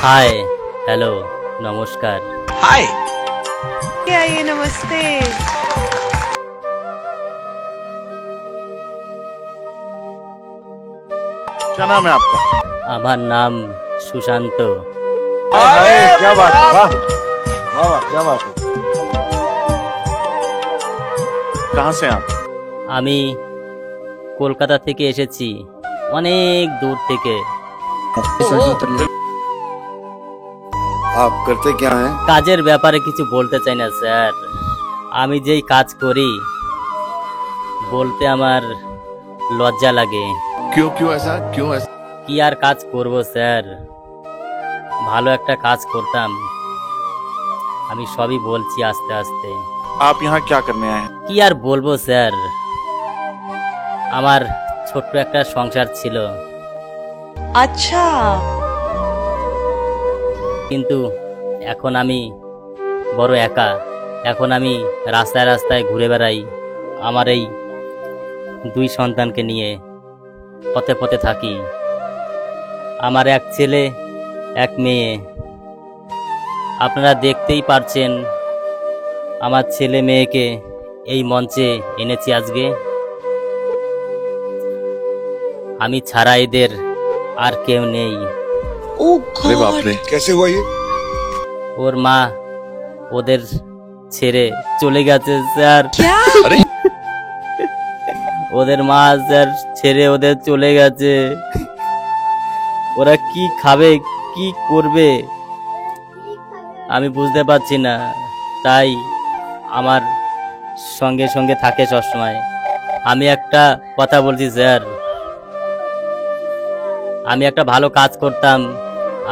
Hi hello नमस्कार। हाय। क्या ये नमस्ते। क्या नाम है आपका? আমার নাম সুশান্ত। क्या बात है, वाह वाह वाह, क्या बात है। कहाँ से आप? আমি কলকাতা থেকে এসেছি, অনেক দূর থেকে। आप करते क्या हैं? কাজের ব্যাপারে কিছু বলতে চাই না স্যার। আমি যেই কাজ করি বলতে আমার লজ্জা লাগে। क्यों क्यों ऐसा, क्यों ऐसा? কি আর কাজ করব স্যার, ভালো একটা কাজ করতাম। আমি সবই বলছি আস্তে আস্তে। आप यहाँ क्या करने आए हैं? কি আর বলবো স্যার, আমার ছোট্ট একটা সংসার ছিল, अच्छा। কিন্তু এখন আমি বড় একা। এখন আমি রাস্তায় রাস্তায় ঘুরে বেড়াই আমার এই দুই সন্তানকে নিয়ে, পথে পথে থাকি। আমার এক ছেলে এক মেয়ে। আপনারা দেখতেই পারছেন আমার ছেলে মেয়েকে এই মঞ্চে এনেছি আজকে। আমি ছাড়া এদের আর কেউ নেই। ओ अरे बाप रे, कैसे हुआ ये? ওর মা ওদের ছেড়ে চলে গেছে স্যার। क्या? अरे ওদের মা স্যার ছেড়ে ওদের চলে গেছে। ওরা কি খাবে কি করবে আমি বুঝতে পারছি না, তাই আমার সঙ্গে সঙ্গে থাকে সবসময়। আমি একটা কথা বলছি স্যার, আমি একটা ভালো কাজ করতাম।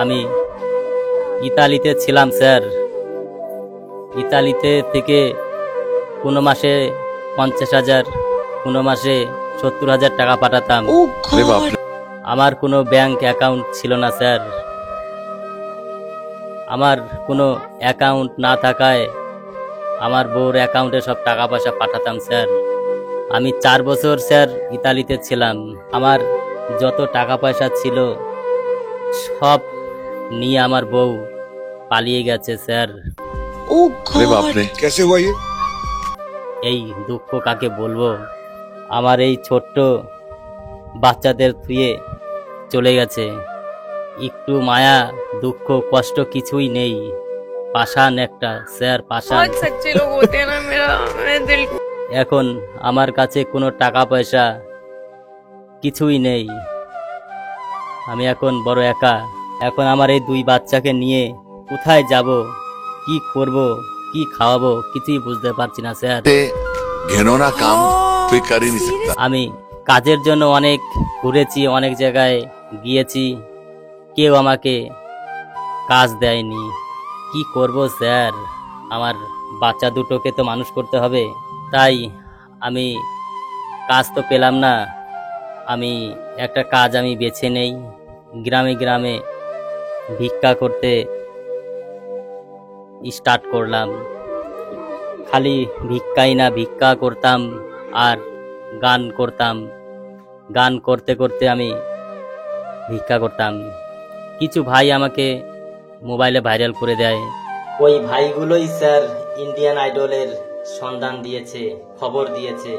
আমি ইতালিতে ছিলাম স্যার। ইতালিতে থেকে কোনো মাসে 50,000, কোনো মাসে 70,000 টাকা পাঠাতাম। ओ अरे बाप गॉड। रे, আমার কোনো ব্যাংক অ্যাকাউন্ট ছিল না স্যার। আমার কোনো অ্যাকাউন্ট না থাকায় আমার বউর অ্যাকাউন্টে সব টাকা পয়সা পাঠাতাম স্যার। আমি 4 বছর স্যার ইতালিতে ছিলাম। আমার যত টাকা পয়সা ছিল সব নিয়ে আমার বউ পালিয়ে গেছে স্যার। ओ अरे बाप गॉड। रे, कैसे हुआ ये? এই দুঃখ কাকে বলবো, আমার এই ছোট্ট বাচ্চাদের থুয়ে চলে গেছে। একটু মায়া দুঃখ কষ্ট কিছুই নেই। পাষাণ একটা স্যার, পাষাণ। बहुत सच्चे लोग होते हैं ना, मेरा दिल। এখন আমার কাছে কোনো টাকা পয়সা কিছুই নেই। আমি এখন বড় একা। এখন আমার এই দুই বাচ্চাকে নিয়ে কোথায় যাব, কি করব, কি খাওয়াবো কিছুই বুঝতে পারছি না স্যার। घिनौना काम कोई कर ही नहीं सकता। আমি কাজের জন্য অনেক ঘুরেছি, অনেক জায়গায় গিয়েছি, কেউ আমাকে কাজ দেয়নি। কি করব স্যার, আমার বাচ্চা দুটোকে তো মানুষ করতে হবে। তাই আমি কাজ তো পেলাম না, আমি একটা কাজ আমি বেছে নেই। গ্রামে গ্রামে ভিক্ষা করতে স্টার্ট করলাম। খালি ভিক্ষাই না, ভিক্ষা করতাম আর গান করতাম। গান করতে করতে আমি ভিক্ষা করতাম। কিছু ভাই আমাকে মোবাইলে ভাইরাল করে দেয়। ওই ভাইগুলোই স্যার ইন্ডিয়ান আইডলের সন্ধান দিয়েছে, খবর দিয়েছে।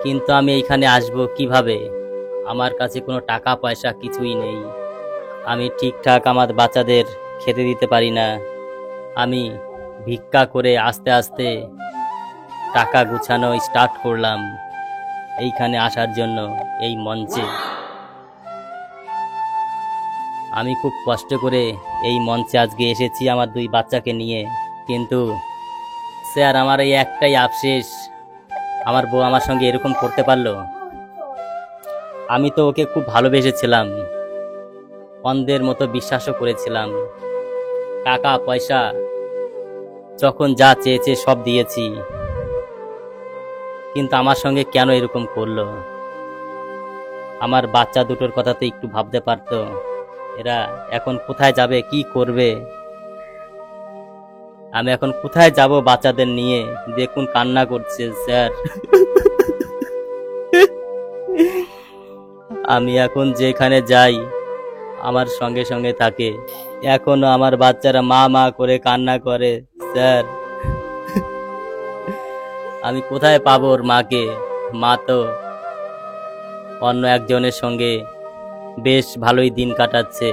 কিন্তু আমি এইখানে আসব কিভাবে? আমার কাছে কোনো টাকা পয়সা কিছুই নেই। আমি ঠিকঠাক আমার বাচ্চাদের খেতে দিতে পারি না। আমি ভিক্ষা করে আস্তে আস্তে টাকা গুছানো স্টার্ট করলাম এইখানে আসার জন্য, এই মঞ্চে। আমি খুব কষ্ট করে এই মঞ্চে আজকে এসেছি আমার দুই বাচ্চাকে নিয়ে। কিন্তু স্যার আমার এই একটাই আফসোস, আমার বউ আমার সঙ্গে এরকম করতে পারলো। আমি তো ওকে খুব ভালোবেসেছিলাম, অন্ধের মতো বিশ্বাসও করেছিলাম। টাকা পয়সা যখন যা চেয়েছে সব দিয়েছি, কিন্তু আমার সঙ্গে কেন এরকম করলো? আমার বাচ্চা দুটোর কথা তো একটু ভাবতে পারতো। এরা এখন কোথায় যাবে, কি করবে? আমি এখন কোথায় যাব বাচ্চাদের নিয়ে? দেখুন কান্না করছে স্যার। আমি এখন যেখানে যাই আমার সঙ্গে সঙ্গে থাকে এখনো আমার বাচ্চারা মা মা করে কান্না করে স্যার। আমি কোথায় পাবো ওর মাকে? মা তো অন্য একজনের সঙ্গে বেশ ভালোই দিন কাটাচ্ছে।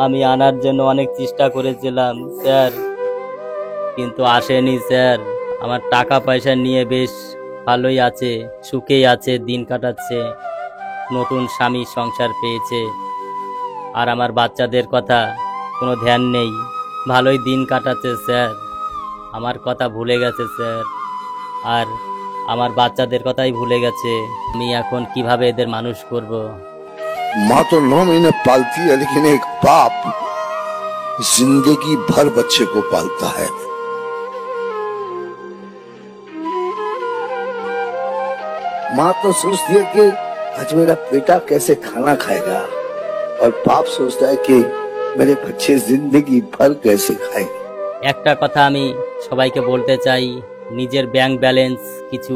আমি আনার জন্য অনেক চেষ্টা করেছিলাম স্যার, কিন্তু আসেনি স্যার। আমার টাকা পয়সা নিয়ে বেশ ভালোই আছে, সুখেই আছে, দিন কাটাচ্ছে, নতুন স্বামী সংসার পেয়েছে। আর আমার বাচ্চাদের কথা কোনো ধ্যান নেই, ভালোই দিন কাটাচ্ছে স্যার। আমার কথা ভুলে গেছে স্যার, আর আমার বাচ্চাদের কথাই ভুলে গেছে। আমি এখন কিভাবে এদের মানুষ করব? माँ तो 9 महीने पालती है, लेकिन एक बाप जिंदगी भर बच्चे को पालता है। माँ तो सोचती है कि आज मेरा बेटा कैसे खाना खाएगा, और बाप सोचता है कि मेरे बच्चे जिंदगी भर कैसे खाएंगे। একটা কথা আমি সবাইকে বলতে চাই, নিজের ব্যাংক ব্যালেন্স কিছু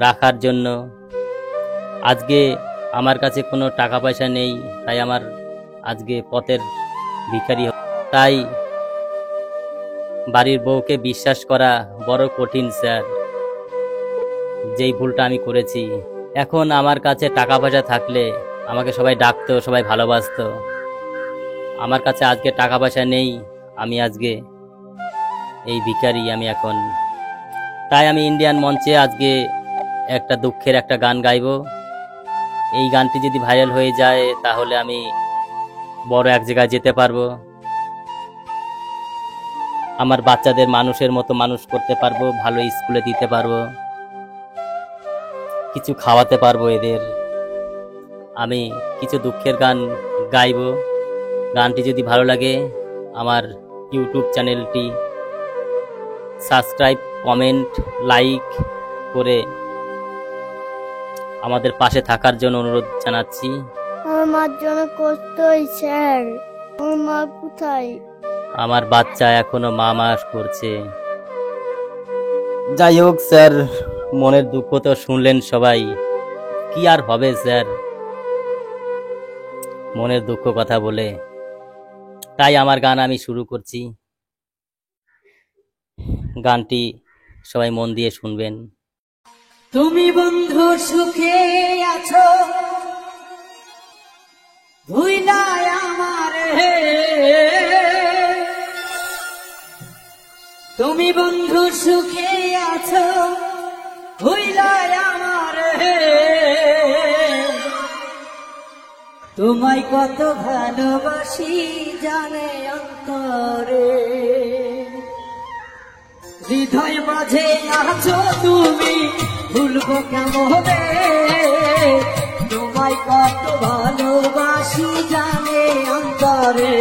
রাখার জন্য। আজকে আমার কাছে কোনো টাকা পয়সা নেই, তাই আমার আজকে পথের ভিখারি। তাই বাড়ির বউকে বিশ্বাস করা বড় কঠিন স্যার, যেই ভুলটা আমি করেছি। এখন আমার কাছে টাকা পয়সা থাকলে আমাকে সবাই ডাকতো, সবাই ভালোবাসতো। আমার কাছে আজকে টাকা পয়সা নেই, আমি আজকে এই ভিখারি আমি এখন। তাই আমি ইন্ডিয়ান মঞ্চে আজকে একটা দুঃখের একটা গান গাইবো। এই গানটি যদি ভাইরাল হয়ে যায় তাহলে আমি বড় এক জায়গায় যেতে পারবো, আমার বাচ্চাদের মানুষের মতো মানুষ করতে পারবো, ভালো স্কুলে দিতে পারবো, কিছু খাওয়াতে পারবো এদের। আমি কিছু দুঃখের গান গাইবো। গানটি যদি ভালো লাগে আমার ইউটিউব চ্যানেলটি সাবস্ক্রাইব, কমেন্ট, লাইক করে আমাদের পাশে থাকার জন্য অনুরোধ জানাচ্ছি। আমার মার জন্য কষ্ট হয় স্যার, আমার মা কোথায়? আমার বাচ্চা এখনো মা মাস করছে। যাই হোক স্যার, মনের দুঃখ তো শুনলেন সবাই, কি আর হবে স্যার মনের দুঃখ কথা বলে। তাই আমার গান আমি শুরু করছি। গানটি সবাই মন দিয়ে শুনবেন। তুমি বন্ধু সুখে আছো, ভুইলাই আমার হে। তুমি বন্ধু সুখে আছো, ভুইলাই আমার হে। তোমায় কত ভালোবাসি জানে অন্তরে, হৃদয় মাঝে আছো তুমি, ভুলবো কেমনে। তোমায় কত ভালোবাসি জানে অন্তরে।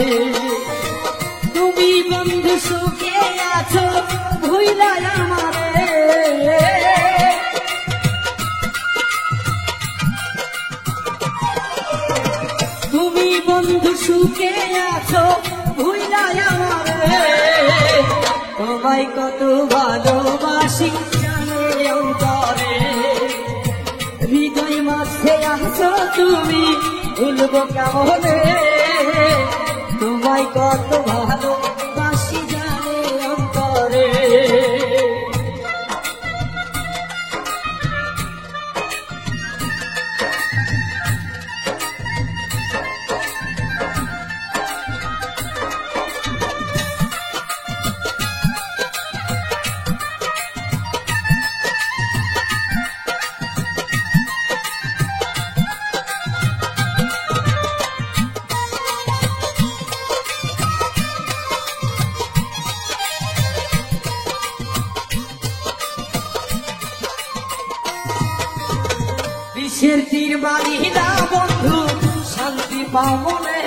তুমি বন্ধু সুখে আছো, ভুইলাই আমারে। তুমি বন্ধু সুখে আছো, ভুইলাই আমারে। তোমায় কত ভালোবাসি জানে অন্তরে, হৃদয় মাঝে আছো তুমি, ভুলবো কেমনে। তোমায় কত ভালোবাসি জানে অন্তরে। বিষের তীর বাড়িলা বন্ধু, শান্তি পাও মনে।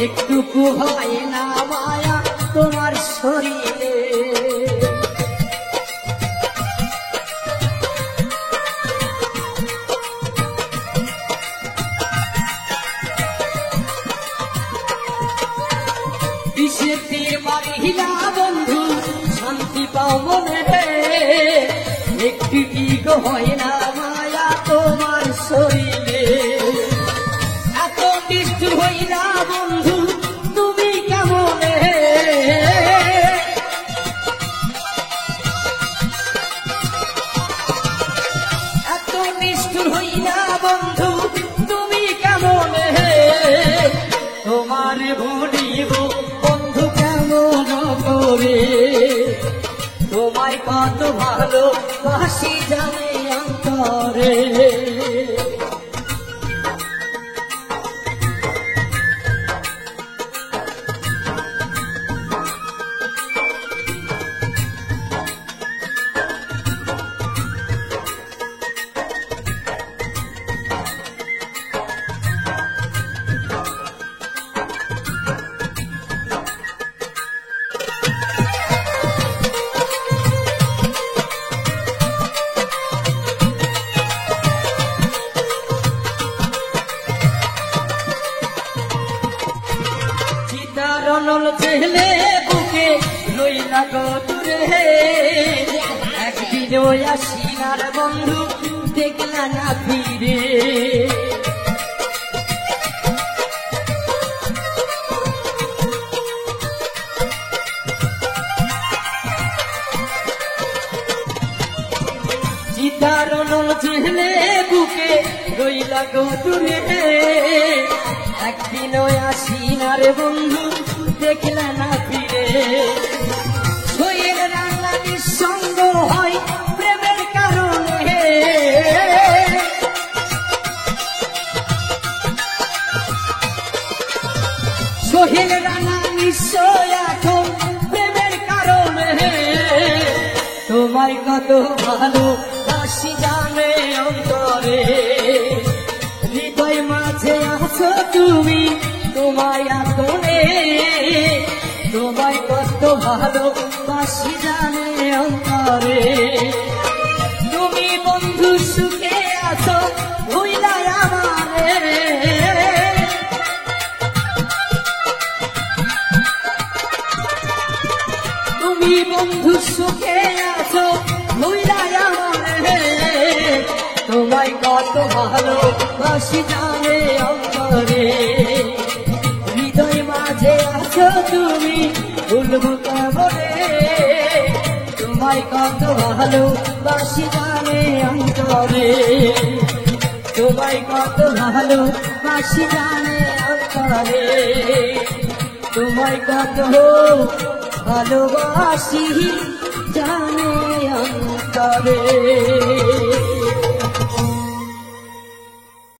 একটুকু হয় না মায়া তোমার শরীরে। বিষের তীর বাড়িলা বন্ধু, শান্তি পাও মনে। একটু কি হয় না মায়া তোমার শরীরে। হই না বন্ধু তুমি কেমন এত নিষ্ঠুর হই না বন্ধু তুমি কেমন তোমার ভুলিব বন্ধু কেমন করে তোমায় কত ভালো বাসি জানে অন্তরে রনল ছেলে বুকে লইলা গতুরে একদিন ওই আসিনার বন্ধু দেখলা না ফিরে রনল ছেলে বুকে লইলা গতুরে একদিন ওই আসিনার বন্ধু দেখলা না ফিরে শোয়ের রান্না নিঃসঙ্গ হয় প্রেমের কারণে সোহেল রান্না নিশ্চয় এখন প্রেমের কারণে তোমায় কত ভালো বাসি জানে অন্তরে হৃদয় মাঝে আছো তুমি তোমায় আপনে তোমায় কত ভালো বাসি জানে অন্তরে তুমি বন্ধু সুখে আছো ভুইলা আমারে তুমি বন্ধু সুখে আছো ভুইলা আমারে তোমায় কত ভালো বাসি জানে অন্তরে হৃদয় মাঝে আছো তুমি ভুলবো কেমনে তোমায় কত ভালো বাসি জানে অন্তরে তোমায় কত ভালো বাসি জানে অন্তরে তোমায় কত ভালোবাসি জানে অন্তরে